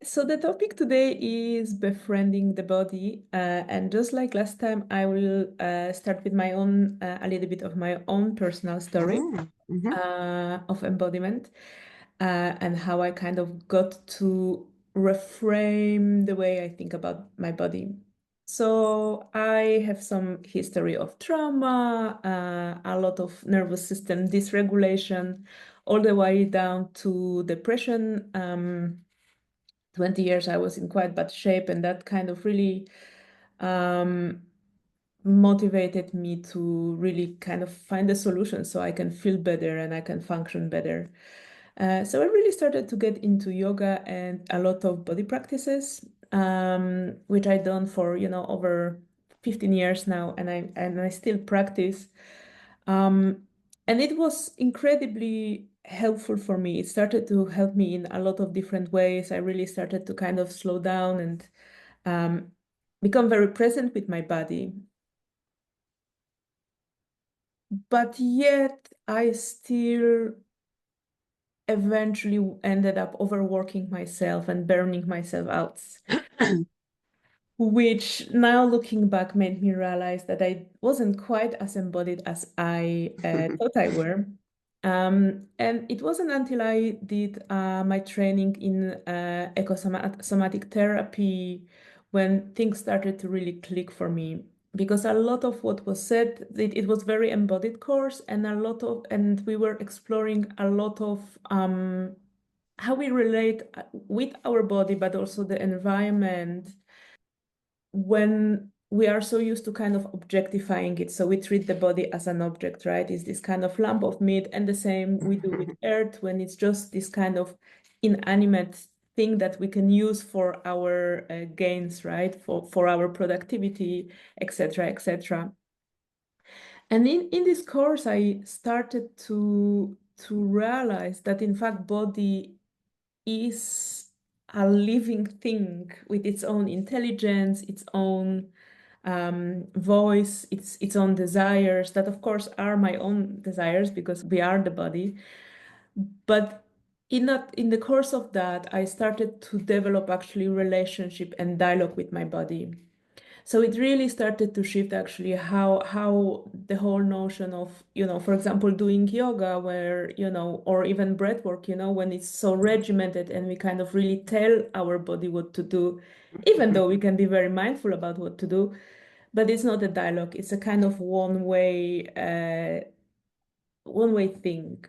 So the topic today is befriending the body, and just like last time, I will start with my own, a little bit of my own personal story Mm-hmm. of embodiment, and how I kind of got to reframe the way I think about my body. So I have some history of trauma, a lot of nervous system dysregulation, all the way down to depression. 20 years I was in quite bad shape, and that kind of really um, motivated me to really kind of find a solution so I can feel better and I can function better. So I really started to get into yoga and a lot of body practices, which I've done for, over 15 years now, and I still practice. Um, and it was incredibly helpful for me. It started to help me in a lot of different ways. I really started to kind of slow down and um, become very present with my body. But yet, I still eventually ended up overworking myself and burning myself out, which now looking back made me realize that I wasn't quite as embodied as I thought I were. And it wasn't until I did my training in ecosomatic therapy when things started to really click for me. Because a lot of what was said, it was very embodied course, and and we were exploring a lot of how we relate with our body, but also the environment when we are so used to kind of objectifying it. So we treat the body as an object, right? It's this kind of lump of meat, and the same we do with earth when it's just this kind of inanimate thing that we can use for our gains, right? For our productivity, etc., etc. And in this course, I started to realize that in fact, body is a living thing with its own intelligence, its own voice, its own desires, that of course are my own desires because we are the body. But in the course of that, I started to develop actually relationship and dialogue with my body. So it really started to shift actually how the whole notion of, for example, doing yoga where, or even breath work, when it's so regimented and we kind of really tell our body what to do, even though we can be very mindful about what to do, but it's not a dialogue. It's a kind of one way thing.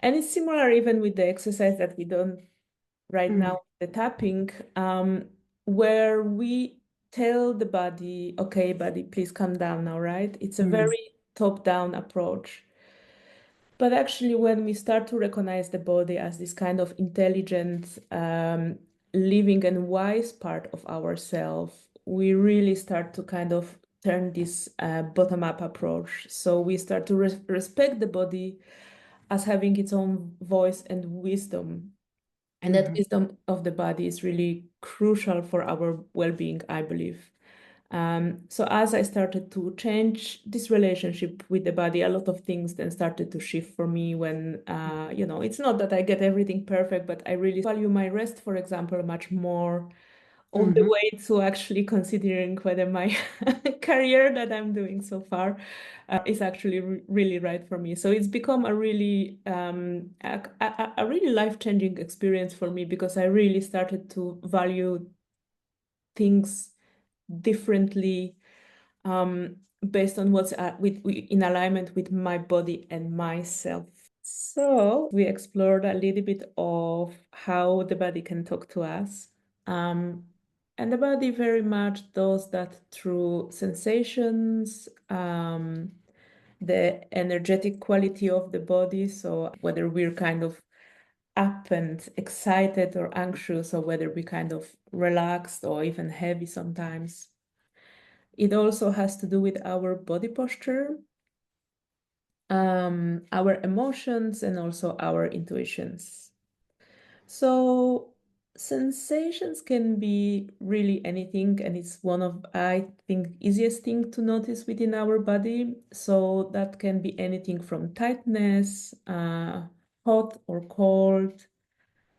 And it's similar even with the exercise that we done right now, the tapping, where we tell the body, okay, body, please calm down now, right? It's a Mm-hmm. very top-down approach. But actually, when we start to recognize the body as this kind of intelligent, living and wise part of ourselves, we really start to kind of turn this bottom-up approach. So we start to respect the body as having its own voice and wisdom. And that Mm-hmm. wisdom of the body is really crucial for our well-being, I believe. So as I started to change this relationship with the body, a lot of things then started to shift for me when, it's not that I get everything perfect, but I really value my rest, for example, much more, all the Mm-hmm. way to actually considering whether my career that I'm doing so far is actually really right for me. So it's become a really a really life-changing experience for me because I really started to value things differently, based on what's in alignment with my body and myself. So we explored a little bit of how the body can talk to us. Um, and the body very much does that through sensations, the energetic quality of the body. So whether we're kind of up and excited or anxious, or whether we kind of relaxed or even heavy sometimes. It also has to do with our body posture, our emotions, and also our intuitions. So sensations can be really anything, and it's one of, I think, easiest thing to notice within our body. So that can be anything from tightness, hot or cold,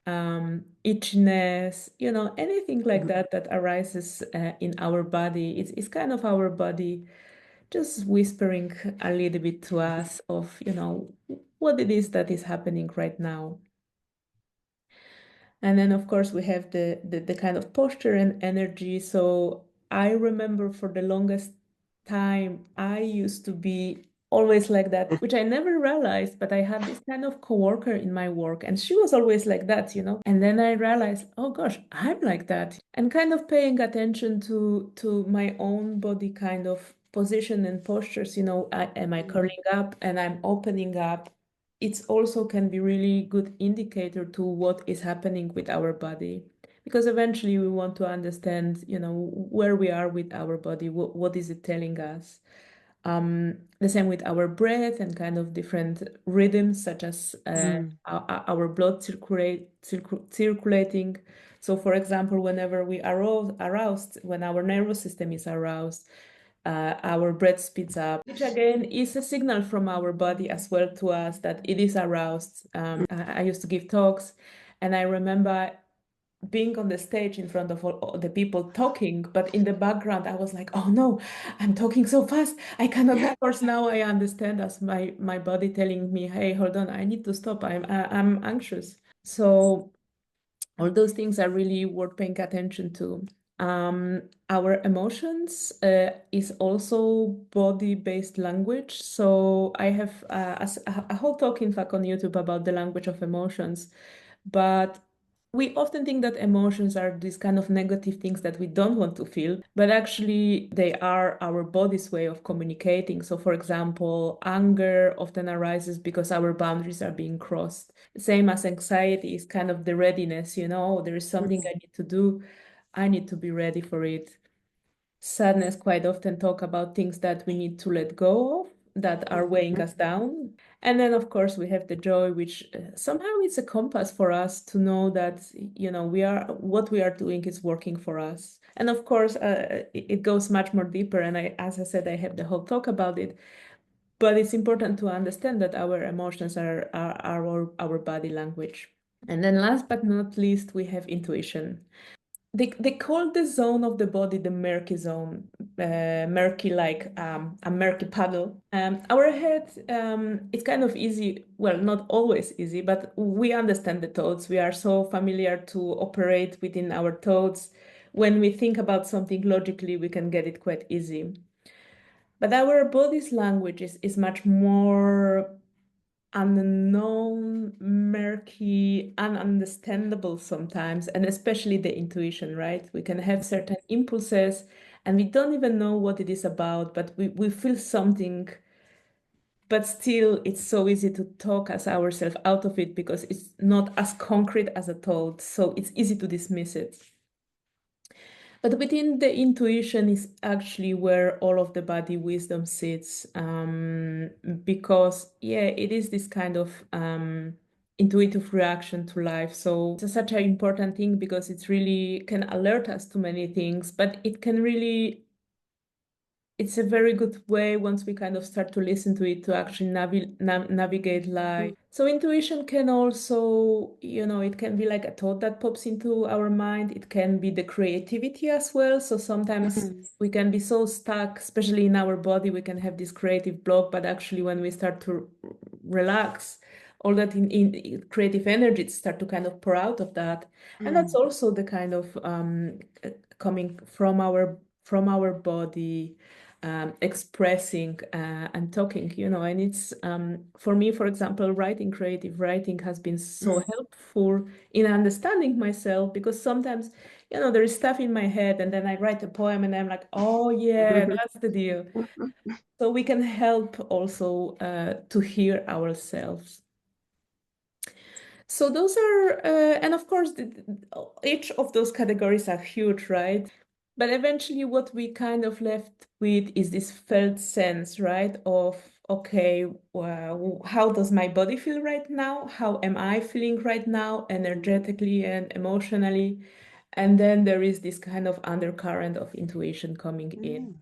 itchiness, anything like that that arises in our body. It's kind of our body just whispering a little bit to us of, what it is that is happening right now. And then, of course, we have the kind of posture and energy. So I remember for the longest time, I used to be always like that, which I never realized, but I had this kind of coworker in my work, and she was always like that. And then I realized, oh gosh, I'm like that. And kind of paying attention to my own body kind of position and postures, am I curling up and I'm opening up? It also can be really good indicator to what is happening with our body, because eventually we want to understand, where we are with our body, what is it telling us. The same with our breath and kind of different rhythms, such as our blood circulating. So, for example, whenever we are aroused, when our nervous system is aroused, our breath speeds up, which again is a signal from our body as well to us that it is aroused. I used to give talks, and I remember being on the stage in front of all the people talking, but in the background, I was like, oh no, I'm talking so fast. I cannot. Of course, now I understand as my body telling me, hey, hold on, I need to stop. I'm anxious. So all those things are really worth paying attention to. Our emotions is also body-based language. So I have a whole talk, in fact, on YouTube about the language of emotions. But we often think that emotions are these kind of negative things that we don't want to feel, but actually they are our body's way of communicating. So, for example, anger often arises because our boundaries are being crossed. Same as anxiety is kind of the readiness, there is something I need to do, I need to be ready for it. Sadness quite often talk about things that we need to let go of, that are weighing us down. And then, of course, we have the joy, which somehow it's a compass for us to know that, what we are doing is working for us. And of course, it goes much more deeper. And as I said, I have the whole talk about it. But it's important to understand that our emotions are our body language. And then last but not least, we have intuition. They call the zone of the body the murky zone, murky like a murky puddle. Our head, it's kind of easy, well, not always easy, but we understand the thoughts. We are so familiar to operate within our thoughts. When we think about something logically, we can get it quite easy. But our body's language is much more unknown, murky, ununderstandable sometimes, and especially the intuition, right? We can have certain impulses and we don't even know what it is about, but we feel something, but still it's so easy to talk us ourselves out of it because it's not as concrete as a thought, so it's easy to dismiss it. But within the intuition is actually where all of the body wisdom sits, because, yeah, it is this kind of intuitive reaction to life. So it's such an important thing because it really can alert us to many things, but it can really, it's a very good way once we kind of start to listen to it to actually navigate life. So intuition can also, it can be like a thought that pops into our mind. It can be the creativity as well. So sometimes we can be so stuck, especially in our body, we can have this creative block, but actually when we start to relax, all that in creative energy start to kind of pour out of that. And that's also the kind of coming from our body, expressing and talking, and it's for me, for example, writing, creative writing has been so helpful in understanding myself, because sometimes, there is stuff in my head and then I write a poem and I'm like, oh yeah, that's the deal. So we can help also to hear ourselves. So those are, and of course, each of those categories are huge, right? But eventually, what we kind of left with is this felt sense, right? Of, okay, well, how does my body feel right now? How am I feeling right now, energetically and emotionally? And then there is this kind of undercurrent of intuition coming in.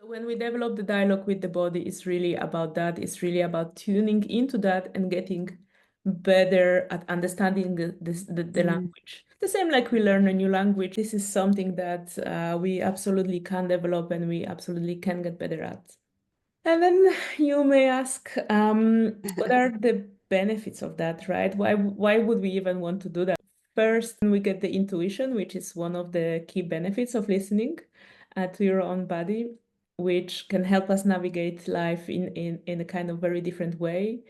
So when we develop the dialogue with the body, it's really about that. It's really about tuning into that and getting better at understanding the Mm. language. The same like we learn a new language. This is something that we absolutely can develop and we absolutely can get better at. And then you may ask, what are the benefits of that, right? Why would we even want to do that? First, we get the intuition, which is one of the key benefits of listening to your own body, which can help us navigate life in a kind of very different way.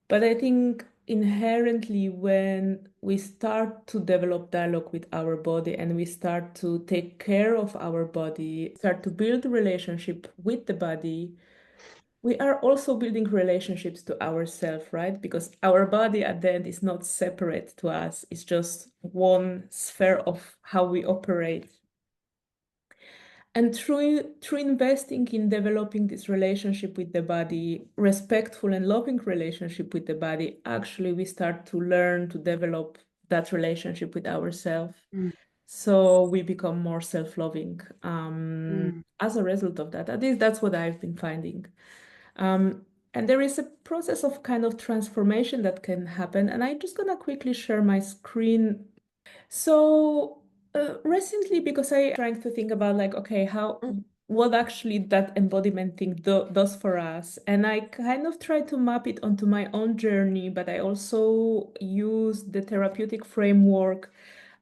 But I think inherently, when we start to develop dialogue with our body and we start to take care of our body, start to build a relationship with the body, we are also building relationships to ourselves, right? Because our body at the end is not separate to us, it's just one sphere of how we operate. And through investing in developing this relationship with the body, respectful and loving relationship with the body, actually we start to learn to develop that relationship with ourselves. Mm. So we become more self-loving Mm. as a result of that. At least that's what I've been finding. And there is a process of kind of transformation that can happen. And I'm just gonna quickly share my screen. So recently, because I trying to think about like, okay, how Mm. what actually that embodiment thing does for us. And I kind of try to map it onto my own journey, but I also use the therapeutic framework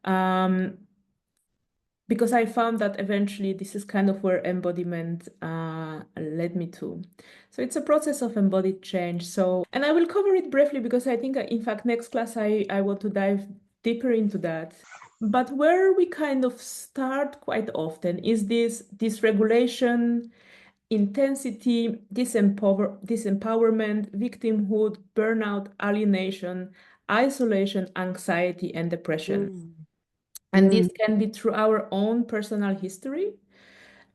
um, because I found that eventually this is kind of where embodiment led me to. So it's a process of embodied change. So, and I will cover it briefly because I think, in fact, next class I want to dive deeper into that. But where we kind of start quite often is this dysregulation, intensity, disempowerment, victimhood, burnout, alienation, isolation, anxiety, and depression. Mm. And this Mm. can be through our own personal history,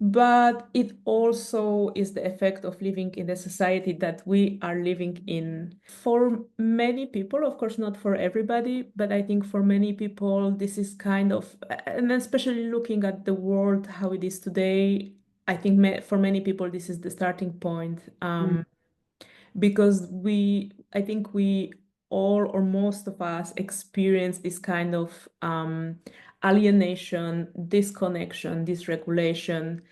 but it also is the effect of living in the society that we are living in. For many people, of course, not for everybody, but I think for many people, this is kind of, and especially looking at the world, how it is today, I think for many people, this is the starting point. Mm. Because I think we all or most of us experience this kind of alienation, disconnection, dysregulation,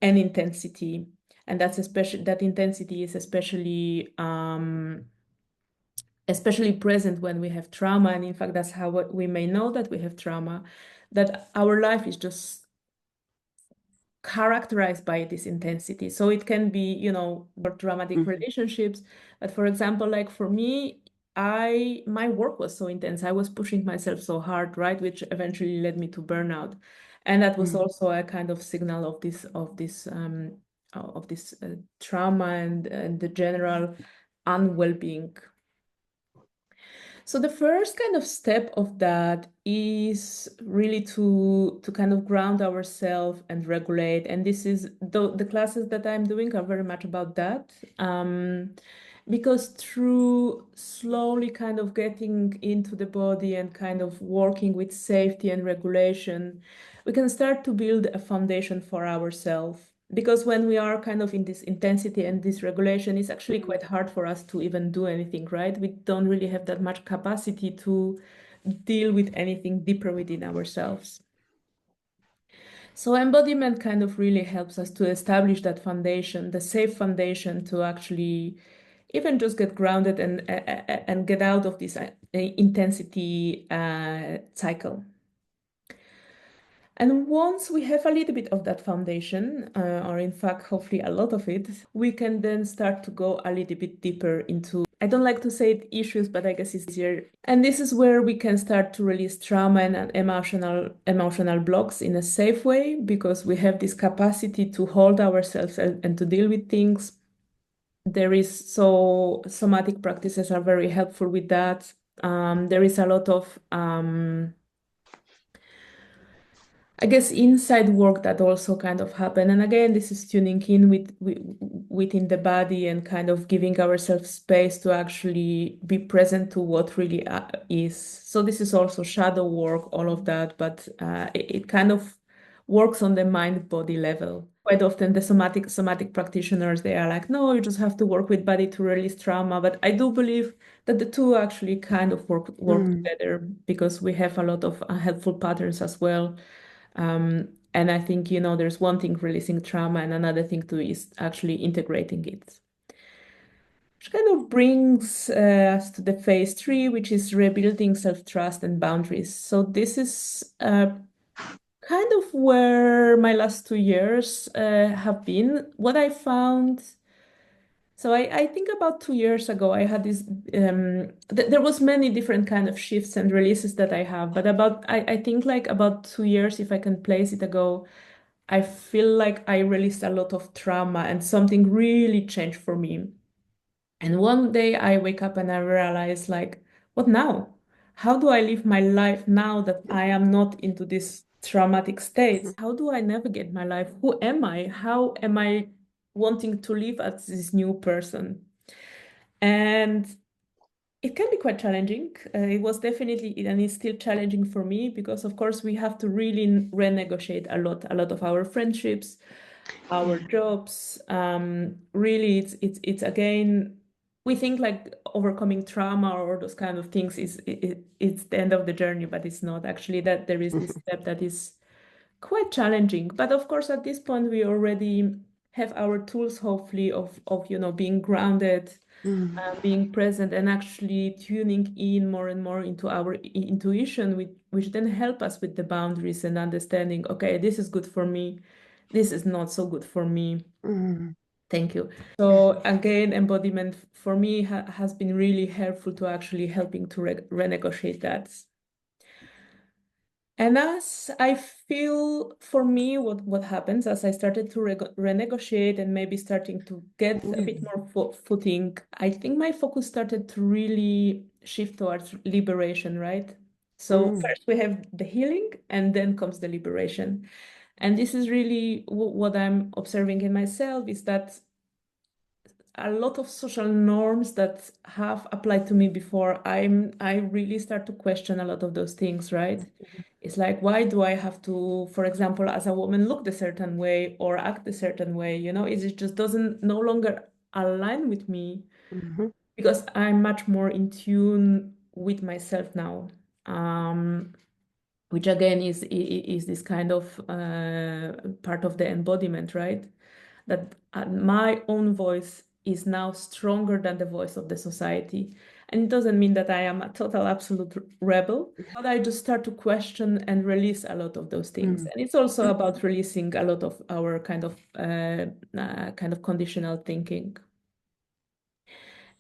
and intensity. And that intensity is especially present when we have trauma. And in fact, that's how we may know that we have trauma, that our life is just characterized by this intensity. So it can be, dramatic Mhm. relationships. But for example, like for me, my work was so intense. I was pushing myself so hard, right? Which eventually led me to burnout. And that was Mm. also a kind of signal of this trauma and the general unwell-being. So the first kind of step of that is really to kind of ground ourselves and regulate. And this is the classes that I'm doing are very much about that. Because through slowly kind of getting into the body and kind of working with safety and regulation, we can start to build a foundation for ourselves. Because when we are kind of in this intensity and this regulation, it's actually quite hard for us to even do anything, right? We don't really have that much capacity to deal with anything deeper within ourselves. So embodiment kind of really helps us to establish that foundation, the safe foundation to actually even just get grounded and get out of this intensity cycle. And once we have a little bit of that foundation, or in fact, hopefully a lot of it, we can then start to go a little bit deeper into, I don't like to say it issues, but I guess it's easier. And this is where we can start to release trauma and emotional blocks in a safe way, because we have this capacity to hold ourselves and to deal with things. Somatic practices are very helpful with that. There is a lot of I guess inside work that also kind of happen. And again, this is tuning in within the body and kind of giving ourselves space to actually be present to what really is. So this is also shadow work, all of that, but it kind of works on the mind-body level. quite often the somatic practitioners, they are like, no, you just have to work with body to release trauma. But I do believe that the two actually kind of work Mm, together because we have a lot of helpful patterns as well. And I think, there's one thing releasing trauma and another thing too is actually integrating it. Which kind of brings us to the phase three, which is rebuilding self-trust and boundaries. So this is kind of where my last 2 years have been. What I found, so I think about 2 years ago, I had this, there was many different kind of shifts and releases that I have, but I think like about 2 years, if I can place it ago, I feel like I released a lot of trauma and something really changed for me. And one day I wake up and I realize, like, what now? How do I live my life now that I am not into this traumatic state? How do I navigate my life? Who am I? How am I wanting to live as this new person? And it can be quite challenging. It was definitely, and it's still challenging for me because, of course, we have to really renegotiate a lot of our friendships, our yeah. jobs. Really, it's again, we think like overcoming trauma or those kind of things it's the end of the journey, but it's not actually. That there is this step that is quite challenging. But of course, at this point, we already have our tools, hopefully, of being grounded, Mm, being present, and actually tuning in more and more into our intuition, which then help us with the boundaries and understanding, okay, this is good for me, this is not so good for me. mm, Thank you. So again, embodiment for me has been really helpful to actually helping to renegotiate that. And as I feel for me, what happens as I started to renegotiate and maybe starting to get a yeah. bit more footing, I think my focus started to really shift towards liberation, right? So Mm, first we have the healing and then comes the liberation. And this is really what I'm observing in myself is that a lot of social norms that have applied to me before, I really start to question a lot of those things, right? It's like, why do I have to, for example, as a woman, look a certain way or act a certain way? It just doesn't no longer align with me mhm, because I'm much more in tune with myself now. Which again is this kind of part of the embodiment, right? That my own voice is now stronger than the voice of the society. And it doesn't mean that I am a total absolute rebel, but I just start to question and release a lot of those things. mm, And it's also about releasing a lot of our kind of conditional thinking.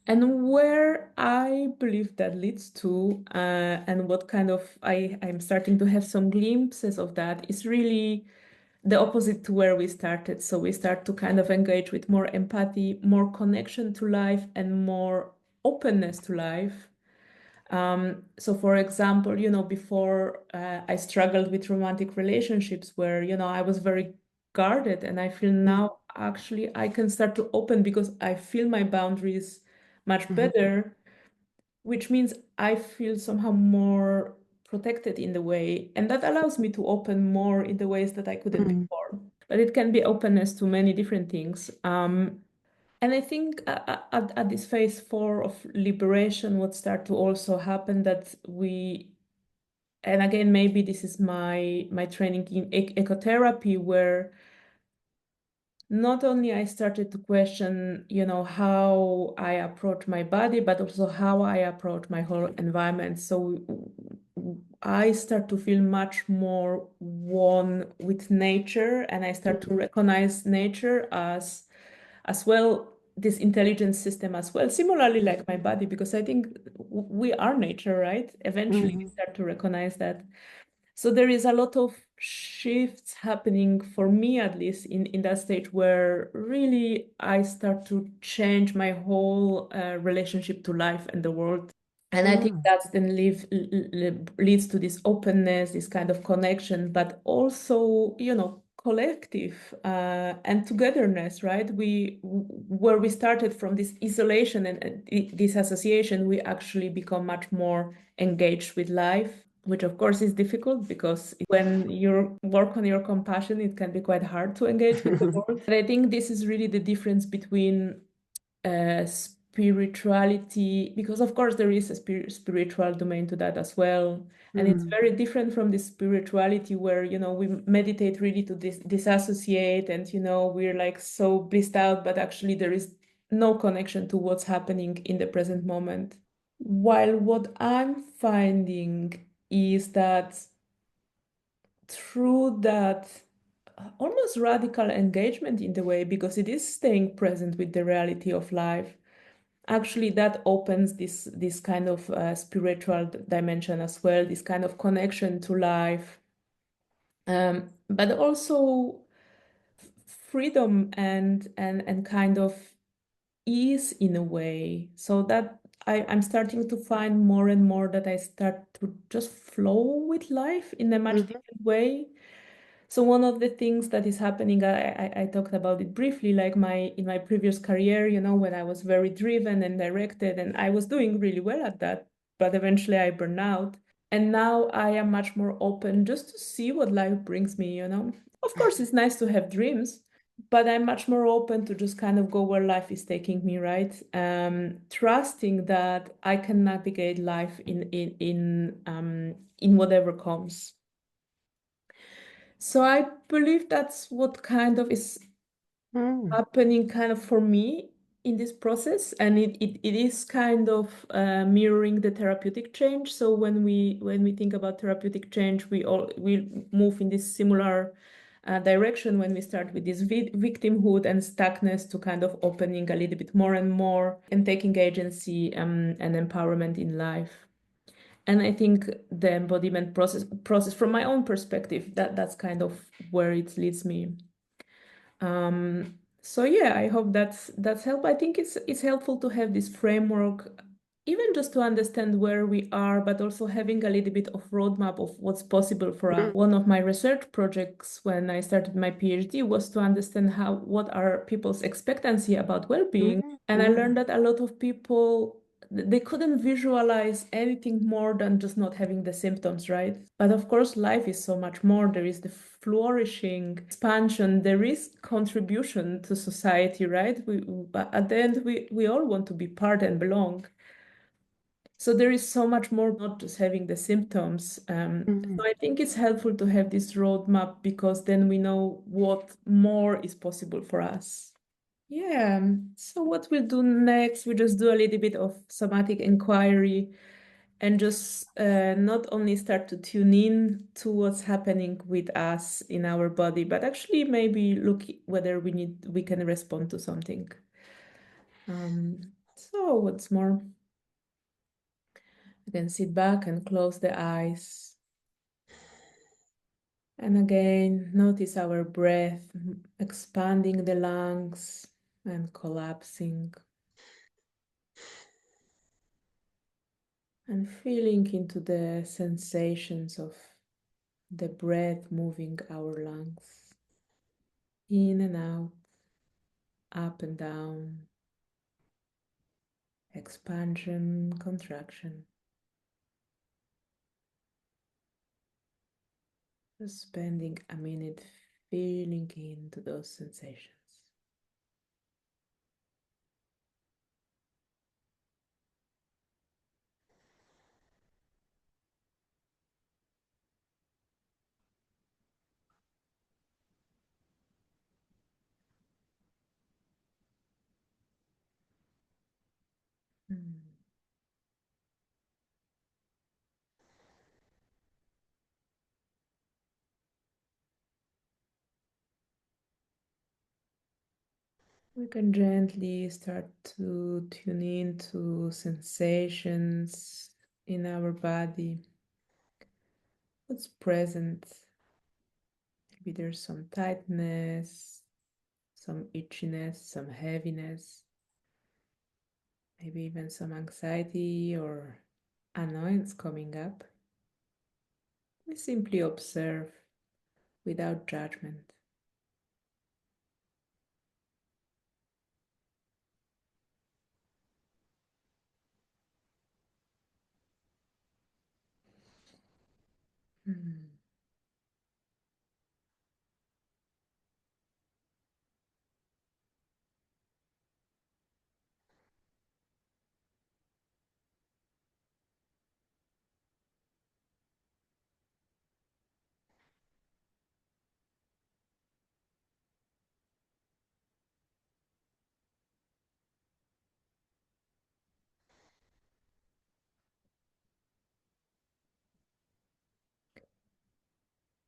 And where I believe that leads to, and what kind of I'm starting to have some glimpses of that, is really the opposite to where we started. So we start to kind of engage with more empathy, more connection to life, and more openness to life. So for example, before I struggled with romantic relationships where, I was very guarded, and I feel mm, now actually I can start to open because I feel my boundaries much mhm, better, which means I feel somehow more protected in the way, and that allows me to open more in the ways that I couldn't mm, before. But it can be openness to many different things. And I think at this phase four of liberation, what start to also happen that and again, maybe this is my training in ecotherapy, where not only I started to question, how I approach my body, but also how I approach my whole environment. So I start to feel much more one with nature, and I start to mhm, recognize nature as well, this intelligence system as well, similarly like my body, because I think we are nature, right? Eventually we mhm, start to recognize that. So there is a lot of shifts happening for me, at least in that stage, where really I start to change my whole relationship to life and the world. And I think mm, that's then leads to this openness, this kind of connection, but also, collective and togetherness, right? Where we started from this isolation and this association, we actually become much more engaged with life. which of course is difficult because when you work on your compassion, it can be quite hard to engage with the world. But I think this is really the difference between spirituality, because of course there is a spiritual domain to that as well. And it's very different from the spirituality where, we meditate really to disassociate and, we're like so blissed out, but actually there is no connection to what's happening in the present moment. While what I'm finding is that through that almost radical engagement in the way, because it is staying present with the reality of life, actually that opens this kind of spiritual dimension as well, this kind of connection to life, but also freedom and kind of ease in a way, so that I'm starting to find more and more that I start to just flow with life in a much different way. So one of the things that is happening, I talked about it briefly, like in my previous career, when I was very driven and directed, and I was doing really well at that, but eventually I burned out. And now I am much more open just to see what life brings me. Of course, it's nice to have dreams, but I'm much more open to just kind of go where life is taking me, right? Trusting that I can navigate life in whatever comes. So I believe that's what kind of is happening kind of for me in this process, and it is kind of mirroring the therapeutic change. So when we think about therapeutic change, we move in this similar direction when we start with this victimhood and stuckness to kind of opening a little bit more and more and taking agency and empowerment in life. And I think the embodiment process from my own perspective, that's kind of where it leads me. So yeah, I hope that's help. I think it's helpful to have this framework, even just to understand where we are, but also having a little bit of roadmap of what's possible for us. One of my research projects when I started my PhD was to understand what are people's expectancy about well-being. And I learned that a lot of people, they couldn't visualize anything more than just not having the symptoms, right? But of course, life is so much more. There is the flourishing, expansion, there is contribution to society, right? But at the end, we all want to be part and belong. So there is so much more, not just having the symptoms. So I think it's helpful to have this roadmap because then we know what more is possible for us. Yeah, so what we'll do next, we just do a little bit of somatic inquiry and just not only start to tune in to what's happening with us in our body, but actually maybe look whether we can respond to something. So what's more, you can sit back and close the eyes. And again, notice our breath expanding the lungs and collapsing. And feeling into the sensations of the breath moving our lungs in and out, up and down, expansion, contraction. Just spending a minute feeling into those sensations. Mm. We can gently start to tune into sensations in our body. What's present? Maybe there's some tightness, some itchiness, some heaviness, maybe even some anxiety or annoyance coming up. We simply observe without judgment. Hmm.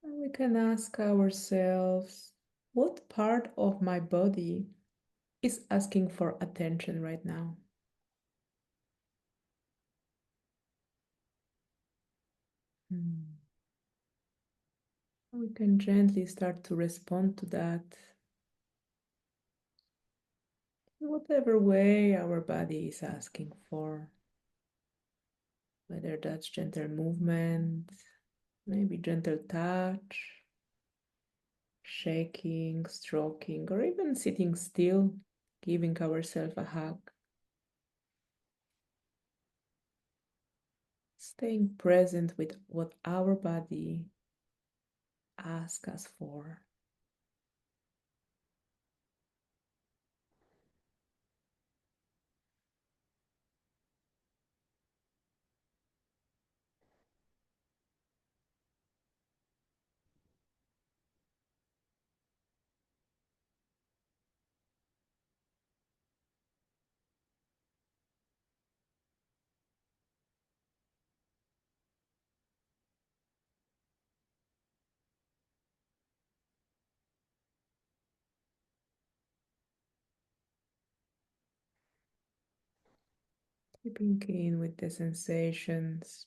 And we can ask ourselves, what part of my body is asking for attention right now? Hmm. We can gently start to respond to that in whatever way our body is asking for, whether that's gentle movement, maybe gentle touch, shaking, stroking, or even sitting still, giving ourselves a hug. Staying present with what our body asks us for. Keeping in with the sensations,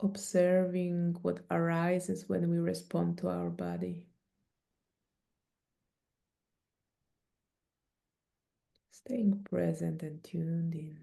observing what arises when we respond to our body. Staying present and tuned in.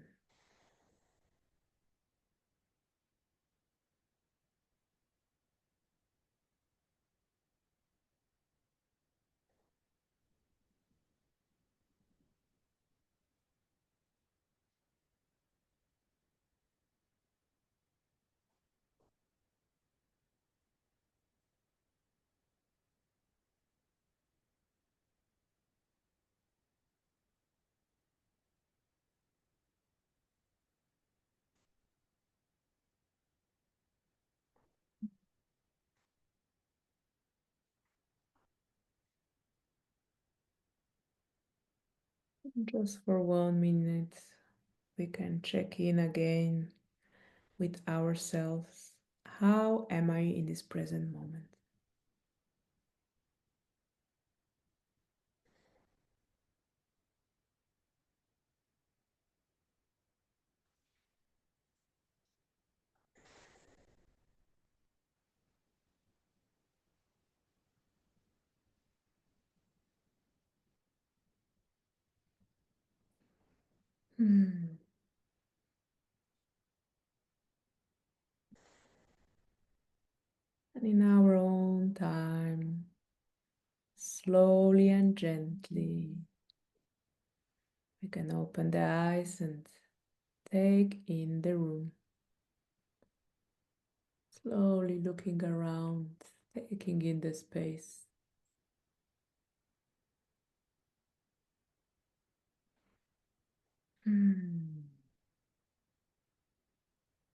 Just for 1 minute, we can check in again with ourselves. How am I in this present moment? Hmm. And in our own time, slowly and gently, we can open the eyes and take in the room. Slowly looking around, taking in the space.